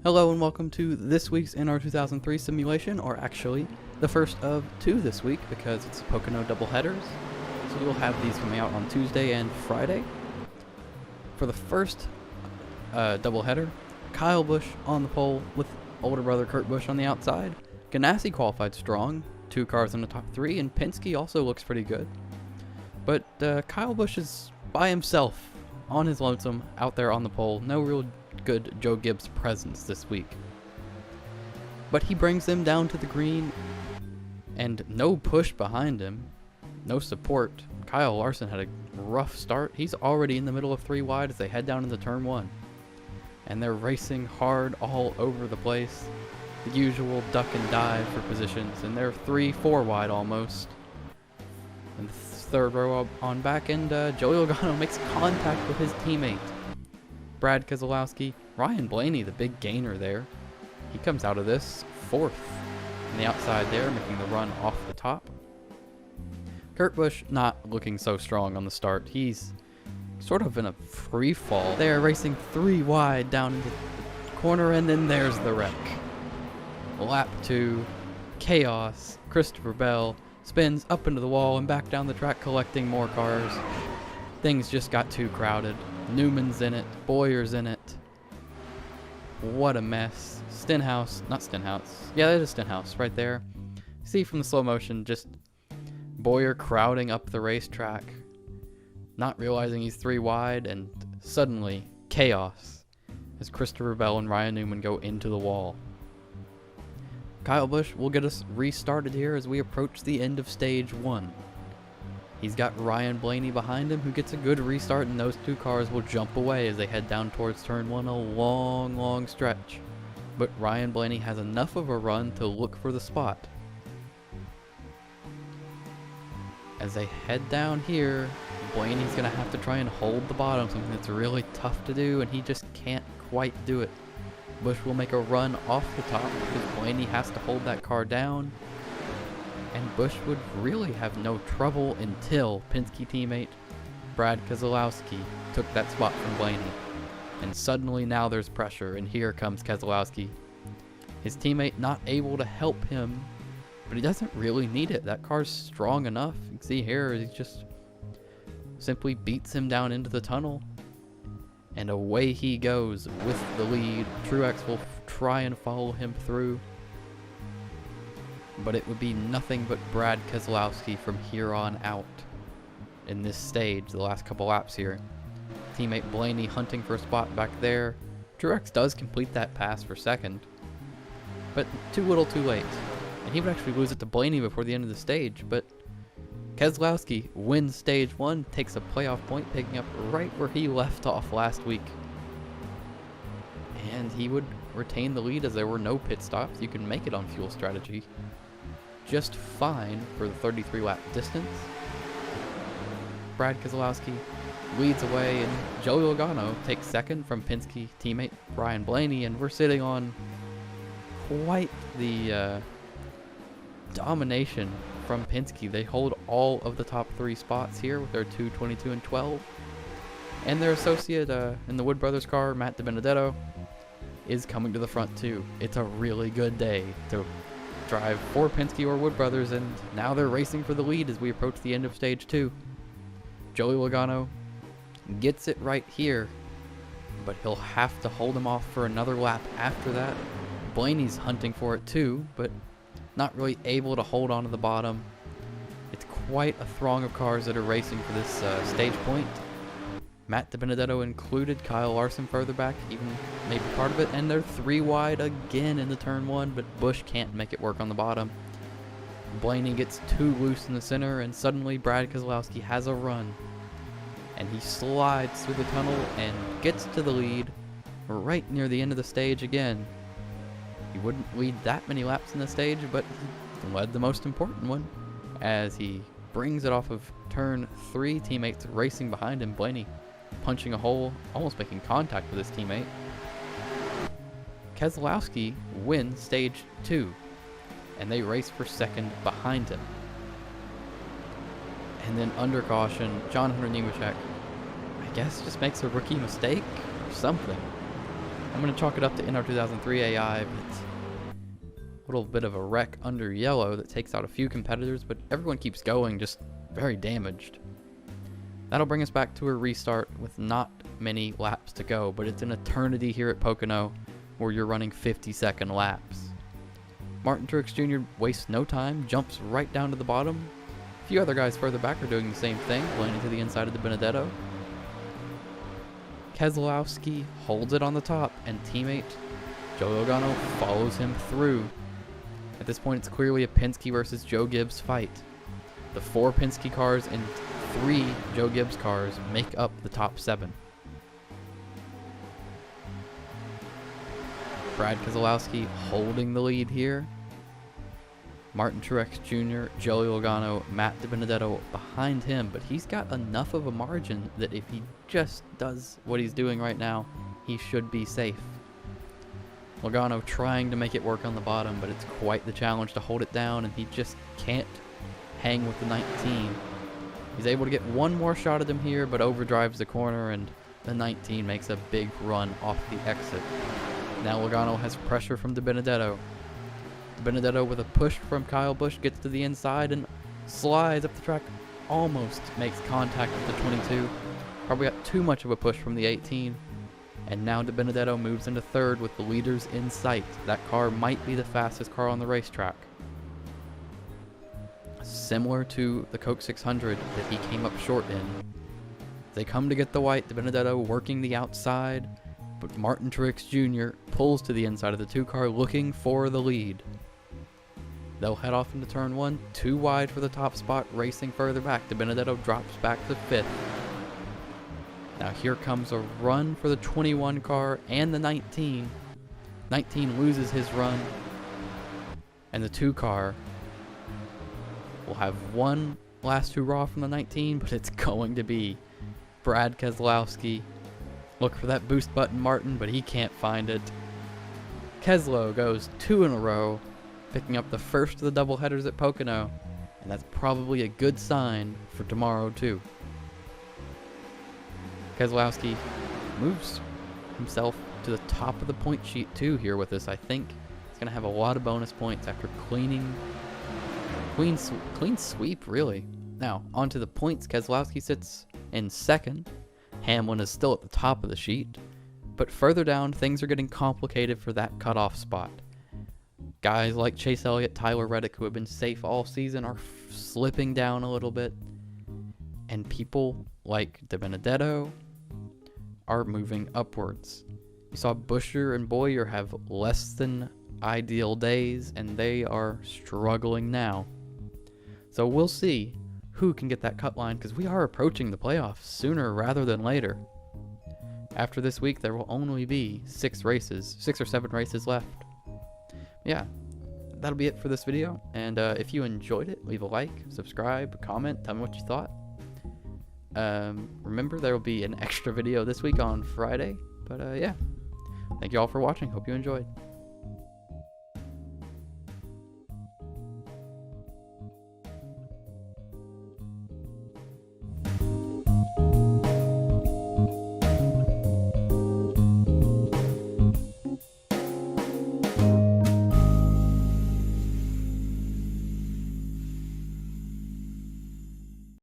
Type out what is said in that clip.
Hello and welcome to this week's NR 2003 simulation, or actually the first of two this week because it's Pocono doubleheaders. So we'll have these coming out on Tuesday and Friday. For the first doubleheader, Kyle Busch on the pole with older brother Kurt Busch on the outside. Ganassi qualified strong, 2 cars in the top 3, and Penske also looks pretty good. But Kyle Busch is by himself on his lonesome out there on the pole. No real good Joe Gibbs presence this week. But he brings them down to the green, and no push behind him, no support. Kyle Larson had a rough start. He's already in the middle of 3 wide as they head down into turn 1. And they're racing hard all over the place. The usual duck and dive for positions, and they're 3-4 wide almost. And the third row on back, and Joey Logano makes contact with his teammate Brad Keselowski. Ryan Blaney, the big gainer there, he comes out of this 4th on the outside there, making the run off the top. Kurt Busch not looking so strong on the start. He's sort of in a free fall. They're racing 3 wide down into the corner, and then there's the wreck. Lap 2, chaos. Christopher Bell spins up into the wall and back down the track, collecting more cars. Things just got too crowded. Newman's in it, Boyer's in it. What a mess. Not Stenhouse. Yeah, that is Stenhouse right there. See from the slow motion, just Boyer crowding up the racetrack, not realizing he's 3 wide, and suddenly chaos as Christopher Bell and Ryan Newman go into the wall. Kyle Busch will get us restarted here as we approach the end of stage 1. He's got Ryan Blaney behind him, who gets a good restart, and those 2 cars will jump away as they head down towards turn 1, a long stretch. But Ryan Blaney has enough of a run to look for the spot. As they head down here, Blaney's going to have to try and hold the bottom, something that's really tough to do, and he just can't quite do it. Busch will make a run off the top because Blaney has to hold that car down. And Busch would really have no trouble until Penske teammate Brad Keselowski took that spot from Blaney. And suddenly now there's pressure, and here comes Keselowski. His teammate not able to help him, but he doesn't really need it. That car's strong enough. You can see here, he just simply beats him down into the tunnel. And away he goes with the lead. Truex will try and follow him through, but it would be nothing but Brad Keselowski from here on out in this stage, the last couple laps here. Teammate Blaney hunting for a spot back there. Truex does complete that pass for second, but too little too late. And he would actually lose it to Blaney before the end of the stage, but Keselowski wins stage 1, takes a playoff point, picking up right where he left off last week. And he would retain the lead as there were no pit stops. You can make it on fuel strategy just fine for the 33 lap distance. Brad Keselowski leads away, and Joey Logano takes second from Penske teammate Ryan Blaney, and we're sitting on quite the domination from Penske. They hold all of the top 3 spots here with their 2, 22, and 12. And their associate in the Wood Brothers car, Matt DiBenedetto, is coming to the front too. It's a really good day to drive for Penske or Wood Brothers, and now they're racing for the lead as we approach the end of stage 2. Joey Logano gets it right here, but he'll have to hold him off for another lap after that. Blaney's hunting for it too, but not really able to hold on to the bottom. It's quite a throng of cars that are racing for this stage point. Matt DiBenedetto included, Kyle Larson further back, even maybe part of it, and they're 3 wide again in the turn 1, but Busch can't make it work on the bottom. Blaney gets too loose in the center, and suddenly Brad Keselowski has a run. And he slides through the tunnel and gets to the lead right near the end of the stage again. He wouldn't lead that many laps in the stage, but he led the most important one as he brings it off of turn 3. Teammates racing behind him. Blaney punching a hole, almost making contact with his teammate. Keselowski wins stage 2, and they race for second behind him. And then under caution, John Hunter Nemechek, I guess, just makes a rookie mistake or something. I'm going to chalk it up to NR 2003 AI, but it's a little bit of a wreck under yellow that takes out a few competitors, but everyone keeps going, just very damaged. That'll bring us back to a restart with not many laps to go, but it's an eternity here at Pocono where you're running 50-second laps. Martin Truex Jr. wastes no time, jumps right down to the bottom. A few other guys further back are doing the same thing, landing to the inside of the Benedetto. Keselowski holds it on the top, and teammate Joey Logano follows him through. At this point, it's clearly a Penske versus Joe Gibbs fight. The 4 Penske cars and 3 Joe Gibbs cars make up the top 7. Brad Keselowski holding the lead here. Martin Truex Jr., Joey Logano, Matt DiBenedetto behind him, but he's got enough of a margin that if he just does what he's doing right now, he should be safe. Logano trying to make it work on the bottom, but it's quite the challenge to hold it down, and he just can't hang with the 19. He's able to get one more shot at him here, but overdrives the corner, and the 19 makes a big run off the exit. Now Logano has pressure from DiBenedetto. DiBenedetto with a push from Kyle Busch gets to the inside and slides up the track, almost makes contact with the 22. Probably got too much of a push from the 18. And now DiBenedetto moves into third with the leaders in sight. That car might be the fastest car on the racetrack. Similar to the Coke 600 that he came up short in. They come to get the white, DiBenedetto working the outside, but Martin Truex Jr. pulls to the inside of the 2 car looking for the lead. They'll head off into turn 1, too wide for the top spot, racing further back. DiBenedetto drops back to 5th. Now here comes a run for the 21 car and the 19. 19 loses his run, and the 2 car will have one last hurrah from the 19, but it's going to be Brad Keselowski. Look for that boost button, Martin, but he can't find it. Keslo goes 2 in a row, picking up the first of the doubleheaders at Pocono, and that's probably a good sign for tomorrow too. Keselowski moves himself to the top of the point sheet too here with this. I think he's going to have a lot of bonus points after clean sweep, really. Now, onto the points. Keselowski sits in 2nd. Hamlin is still at the top of the sheet. But further down, things are getting complicated for that cutoff spot. Guys like Chase Elliott, Tyler Reddick, who have been safe all season, are slipping down a little bit. And people like DiBenedetto are moving upwards. You saw Buescher and Boyer have less than ideal days, and they are struggling now. So we'll see who can get that cut line, because we are approaching the playoffs sooner rather than later. After this week, there will only be 6 or 7 races left. Yeah, that'll be it for this video, and if you enjoyed it, leave a like, subscribe, comment, tell me what you thought. Remember, there will be an extra video this week on Friday, but yeah, thank you all for watching, hope you enjoyed.